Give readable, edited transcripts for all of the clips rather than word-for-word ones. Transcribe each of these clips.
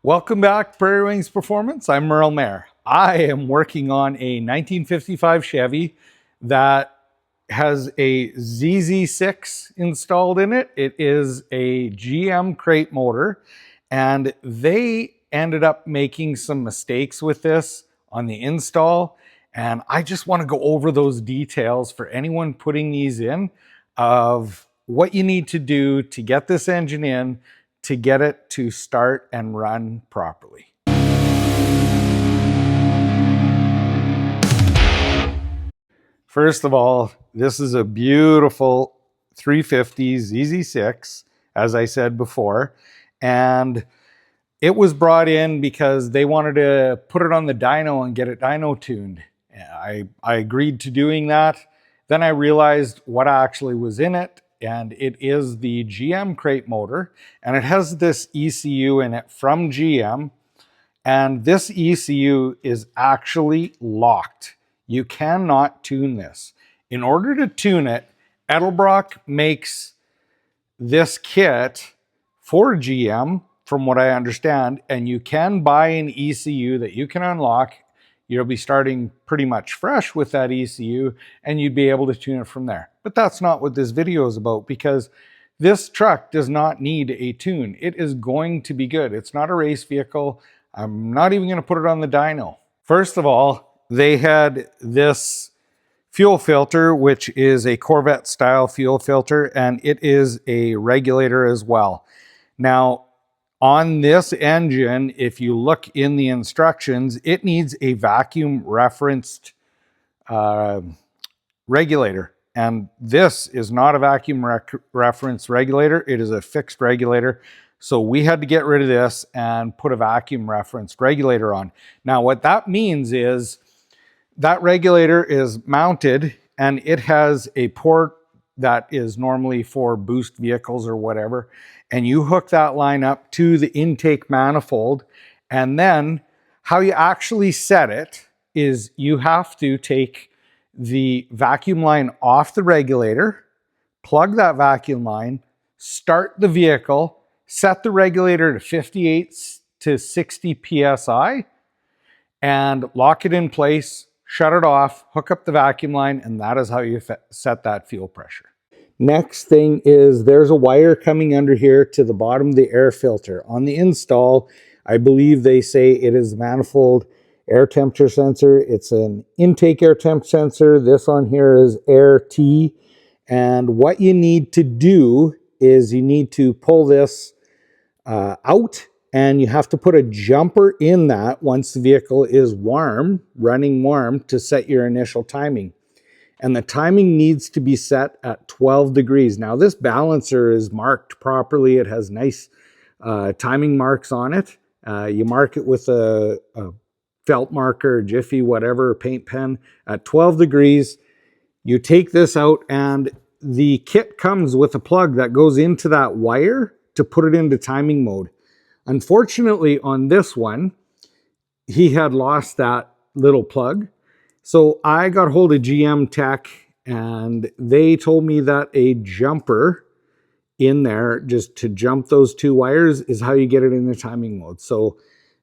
Welcome back to Prairie Wings Performance. I'm Merle Mayer. I am working on a 1955 Chevy that has a ZZ6 installed in it. It is a GM crate motor, and they ended up making some mistakes with this on the install. And I just want to go over those details for anyone putting these in of what you need to do to get this engine in to get it to start and run properly. First of all, this is a beautiful 350 ZZ6, as I said before, and it was brought in because they wanted to put it on the dyno and get it dyno tuned. I agreed to doing that. Then I realized what actually was in it, and it is the GM crate motor, and it has this ECU in it from GM, and this ECU is actually locked. You cannot tune this. In order to tune it, Edelbrock makes this kit for GM, from what I understand, and you can buy an ECU that you can unlock. You'll be starting pretty much fresh with that ECU, and you'd be able to tune it from there. But that's not what this video is about, because this truck does not need a tune. It is going to be good. It's not a race vehicle. I'm not even going to put it on the dyno. First of all, they had this fuel filter, which is a Corvette style fuel filter, and it is a regulator as well. Now, on this engine, if you look in the instructions, it needs a vacuum referenced regulator. And this is not a vacuum reference regulator. It is a fixed regulator. So we had to get rid of this and put a vacuum referenced regulator on. Now, what that means is that regulator is mounted and it has a port that is normally for boost vehicles or whatever. And you hook that line up to the intake manifold. And then how you actually set it is you have to take the vacuum line off the regulator, plug that vacuum line, start the vehicle, set the regulator to 58 to 60 PSI, and lock it in place, shut it off, hook up the vacuum line, and that is how you set that fuel pressure. Next thing is there's a wire coming under here to the bottom of the air filter. On the install, I believe they say it is manifold air temperature sensor. It's an intake air temp sensor. This on here is air T. And what you need to do is you need to pull this out, and you have to put a jumper in that once the vehicle is warm, running warm, to set your initial timing. And the timing needs to be set at 12 degrees. Now, this balancer is marked properly. It has nice timing marks on it. You mark it with a felt marker, Jiffy, whatever, paint pen at 12 degrees. You take this out, and the kit comes with a plug that goes into that wire to put it into timing mode. Unfortunately, on this one, he had lost that little plug. So I got hold of GM Tech, and they told me that a jumper in there, just to jump those two wires, is how you get it in the timing mode. So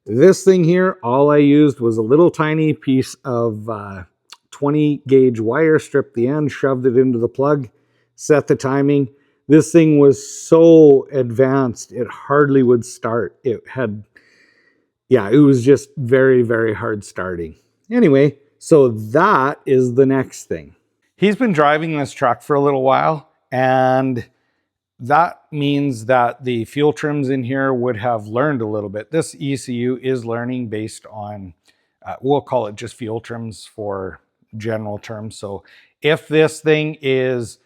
this thing here, all I used was a little tiny piece of 20 gauge wire, stripped the end, shoved it into the plug, set the timing. This thing was so advanced, it hardly would start. It was just very, very hard starting. Anyway, so that is the next thing. He's been driving this truck for a little while, and that means that the fuel trims in here would have learned a little bit. This ECU is learning based on, we'll call it just fuel trims for general terms. So if this thing is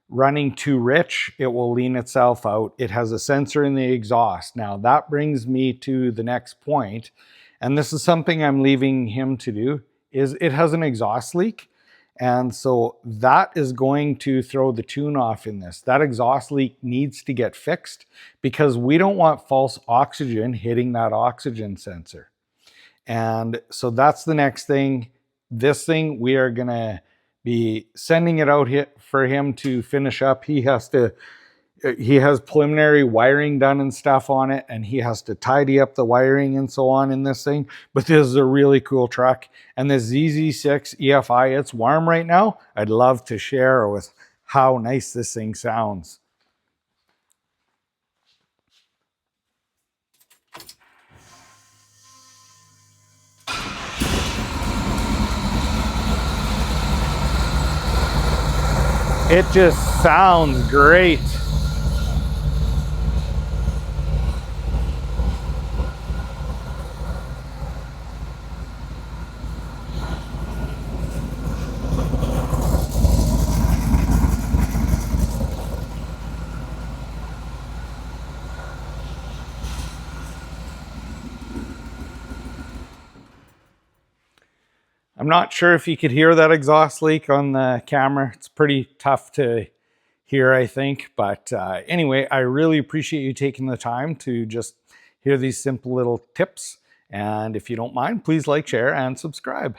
running too rich, it will lean itself out. It has a sensor in the exhaust. Now that brings me to the next point, and this is something I'm leaving him to do, is it has an exhaust leak. And so that is going to throw the tune off in this. That exhaust leak needs to get fixed because we don't want false oxygen hitting that oxygen sensor. And so that's the next thing. This thing, we are gonna be sending it out here for him to finish up. He has to he has preliminary wiring done and stuff on it, and he has to tidy up the wiring and so on in this thing. But this is a really cool truck. And the ZZ6 EFI, it's warm right now. I'd love to share with how nice this thing sounds. It just sounds great. I'm not sure if you could hear that exhaust leak on the camera. It's pretty tough to hear, I think. But anyway, I really appreciate you taking the time to just hear these simple little tips. And if you don't mind, please like, share, and subscribe.